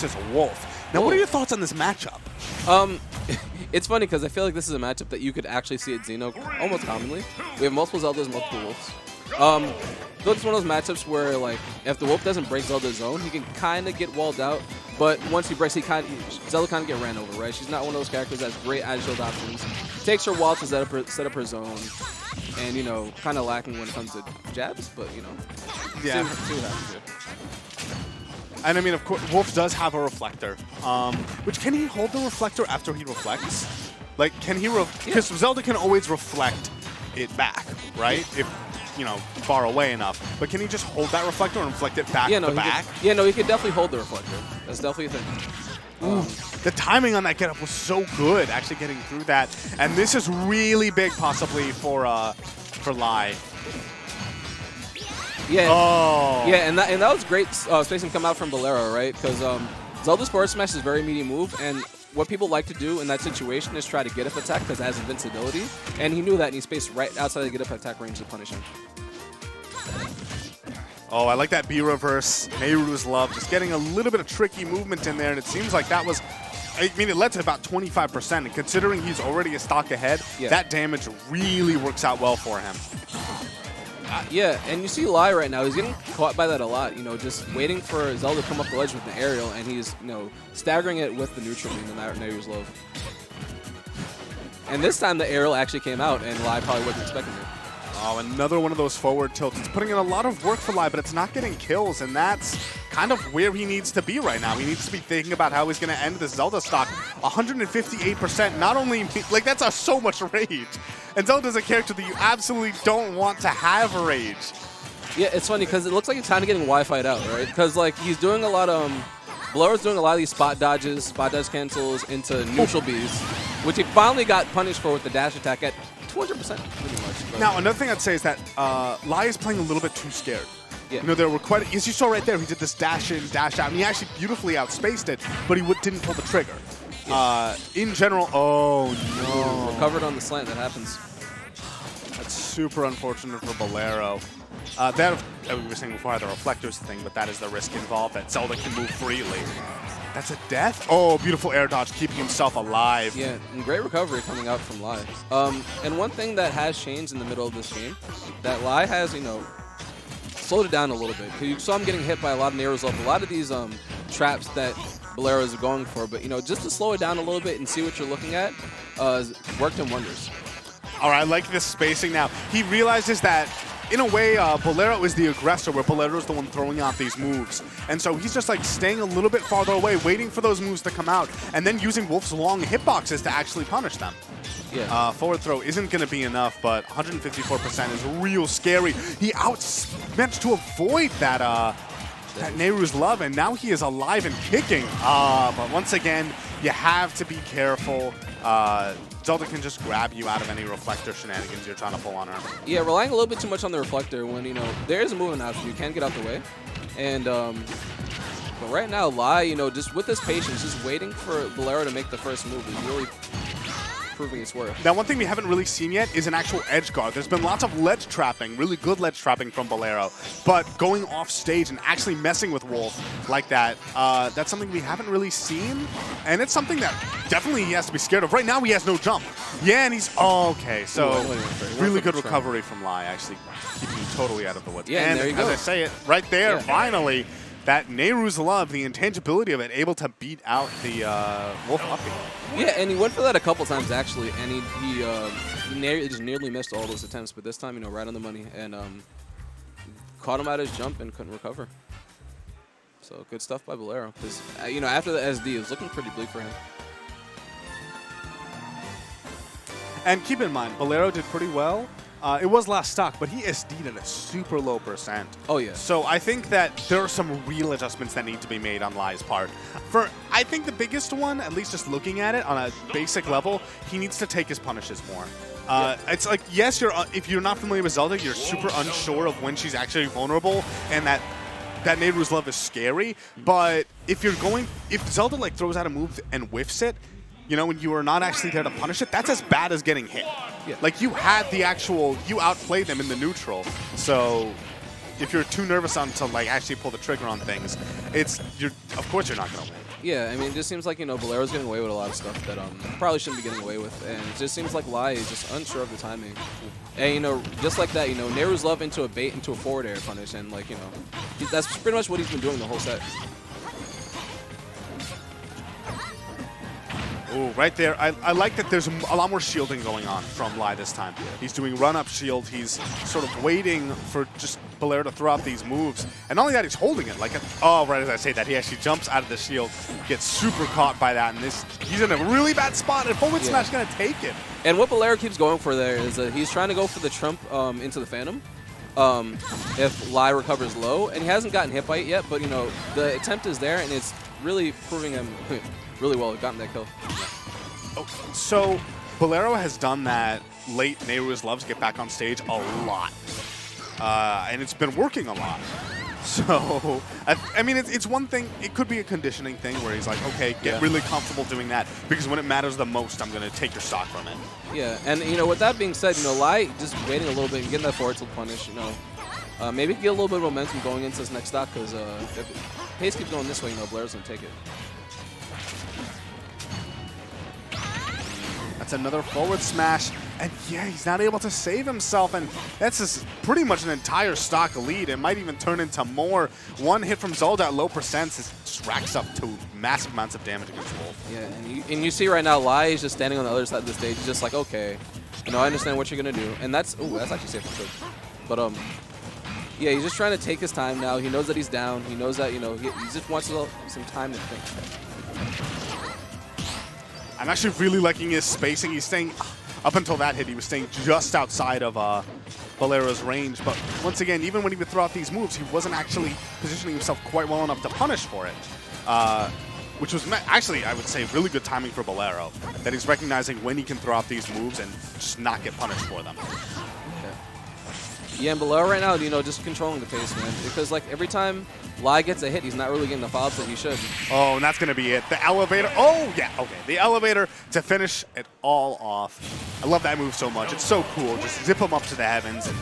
versus Wolf. Now, what are your thoughts on this matchup? It's funny because I feel like this is a matchup that you could actually see at Xeno almost commonly. We have multiple Zeldas, multiple Wolves. So it's one of those matchups where, like, if the Wolf doesn't break Zelda's zone, he can kind of get walled out. But once he breaks, Zelda kind of get ran over, right? She's not one of those characters that has great edge shield options. Takes her a while to set up her zone, and, you know, kind of lacking when it comes to jabs, but, you know, yeah. see what happens here. And I mean, of course, Wolf does have a reflector. Which, can he hold the reflector after he reflects? Like, can he? Because Zelda can always reflect it back, right? If, you know, far away enough. But can he just hold that reflector and reflect it back to back? Yeah, no, he could definitely hold the reflector. That's definitely a thing. The timing on that getup was so good, actually getting through that. And this is really big, possibly for Lai. Yeah. Oh. Yeah, and that was great spacing come out from Bolero, right? Because Zelda's forward smash is a very meaty move, and what people like to do in that situation is try to get up attack because it has invincibility, and he knew that, and he spaced right outside the get up attack range to punish him. Oh, I like that B reverse. Nehru's love, just getting a little bit of tricky movement in there, and it seems like that was. I mean, it led to about 25%, and considering he's already a stock ahead, that damage really works out well for him. Yeah, and you see Lai right now, he's getting caught by that a lot, you know, just waiting for Zelda to come up the ledge with the aerial, and he's, you know, staggering it with the neutral beam, the Nehru's Love. And this time the aerial actually came out, and Lai probably wasn't expecting it. Oh, another one of those forward tilts. It's putting in a lot of work for Lai, but it's not getting kills, and that's kind of where he needs to be right now. He needs to be thinking about how he's going to end this Zelda stock. 158%, not only, like, that's so much rage. And Zelda's a character that you absolutely don't want to have rage. Yeah, it's funny because it looks like he's kind of getting Wi-Fi'd out, right? Because, like, he's doing a lot of, Bolero's doing a lot of these spot dodge cancels into neutral Bs, which he finally got punished for with the dash attack at 200% pretty much. But now, another thing I'd say is that Lai is playing a little bit too scared. Yeah. You know, there were quite, as you saw right there, he did this dash in, dash out, and he actually beautifully outspaced it, but he didn't pull the trigger. Yeah. In general, oh no. Recovered on the slant, that happens. That's super unfortunate for Bolero. We were saying before, the reflectors thing, but that is the risk involved, that Zelda can move freely. That's a death? Oh, beautiful air dodge, keeping himself alive. Yeah, and great recovery coming out from Lai. And one thing that has changed in the middle of this game, that Lai has, you know, slowed it down a little bit. You saw him getting hit by a lot of Nehru's Love, a lot of these traps that Bolero is going for, but, you know, just to slow it down a little bit and see what you're looking at, worked him wonders. All right, I like this spacing now. He realizes that, in a way, Bolero is the aggressor, where Bolero is the one throwing out these moves. And so he's just, like, staying a little bit farther away, waiting for those moves to come out, and then using Wolf's long hitboxes to actually punish them. Yeah. Forward throw isn't going to be enough, but 154% is real scary. He managed to avoid that Nehru's Love, and now he is alive and kicking. But once again, you have to be careful. Zelda can just grab you out of any reflector shenanigans you're trying to pull on her. Yeah, relying a little bit too much on the reflector when, you know, there is a movement option. You can get out the way. And, but right now, Lai, you know, just with his patience, just waiting for Bolero to make the first move is really proving its worth. Now, one thing we haven't really seen yet is an actual edge guard. There's been lots of ledge trapping, really good ledge trapping from Bolero, but going off stage and actually messing with Wolf like that, that's something we haven't really seen, and it's something that definitely he has to be scared of. Right now, he has no jump. Yeah, and he's, okay, so really good recovery from Lai, actually keeping him totally out of the woods. Yeah, and there you go. As I say it, right there, finally, that Nehru's Love, the intangibility of it, able to beat out the Wolf uppy. Yeah, and he went for that a couple times, actually, and he just nearly missed all those attempts, but this time, you know, right on the money, and caught him at his jump and couldn't recover. So good stuff by Bolero, because, you know, after the SD, it was looking pretty bleak for him. And keep in mind, Bolero did pretty well. It was last stock, but he SD'd at a super low %. Oh, yeah. So I think that there are some real adjustments that need to be made on Lai's part. I think the biggest one, at least just looking at it on a basic level, he needs to take his punishes more. It's like, yes, if you're not familiar with Zelda, you're super unsure of when she's actually vulnerable, and that Nehru's Love is scary. But if Zelda like throws out a move and whiffs it, you know, when you are not actually there to punish it, that's as bad as getting hit. Yeah. Like, you outplayed them in the neutral. So if you're too nervous to like actually pull the trigger on things, of course you're not going to win. Yeah, I mean, it just seems like, Bolero's getting away with a lot of stuff that probably shouldn't be getting away with. And it just seems like Lai is just unsure of the timing. And, just like that, Nehru's love into a bait, into a forward air punish. And, like, that's pretty much what he's been doing the whole set. Ooh, right there. I like that there's a lot more shielding going on from Lai this time. He's doing run-up shield. He's sort of waiting for just Bolero to throw out these moves. And not only that, he's holding it. Oh, right as I say that, he actually jumps out of the shield, gets super caught by that, and he's in a really bad spot, and forward smash going to take it. And what Bolero keeps going for there is that he's trying to go for the trump into the Phantom. If Lai recovers low, and he hasn't gotten hit by it yet, but, the attempt is there, and it's really proving him really well. Gotten that kill. Oh, so Bolero has done that late Nehru's loves get back on stage a lot. And it's been working a lot. So, I mean, it's one thing. It could be a conditioning thing where he's like, okay, get really comfortable doing that because when it matters the most, I'm going to take your stock from it. Yeah, and, with that being said, Lai just waiting a little bit and getting that forward tilt punish, maybe get a little bit of momentum going into this next stock because if pace keeps going this way, Bolero's going to take it. That's another forward smash, and yeah, he's not able to save himself, and that's just pretty much an entire stock lead. It might even turn into more. One hit from Zelda at low percents just racks up to massive amounts of damage against Wolf. Yeah, and you see right now, Lai is just standing on the other side of the stage, just like, okay, I understand what you're gonna do, and that's actually safe for good. But yeah, he's just trying to take his time now. He knows that he's down. He knows that he just wants some time to think. I'm actually really liking his spacing. He's staying, up until that hit, he was staying just outside of Bolero's range. But once again, even when he would throw out these moves, he wasn't actually positioning himself quite well enough to punish for it. Which was actually, I would say, really good timing for Bolero. That he's recognizing when he can throw out these moves and just not get punished for them. Yeah, and Bolero right now, just controlling the pace, man. Because, every time Lai gets a hit, he's not really getting the follow-ups that he should. Oh, and that's going to be it. The elevator. Oh, yeah, okay. The elevator to finish it all off. I love that move so much. It's so cool. Just zip him up to the heavens and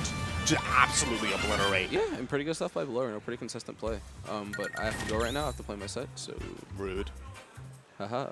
just absolutely obliterate. Yeah, and pretty good stuff by Bolero. Pretty consistent play. But I have to go right now. I have to play my set, so... Rude. Haha.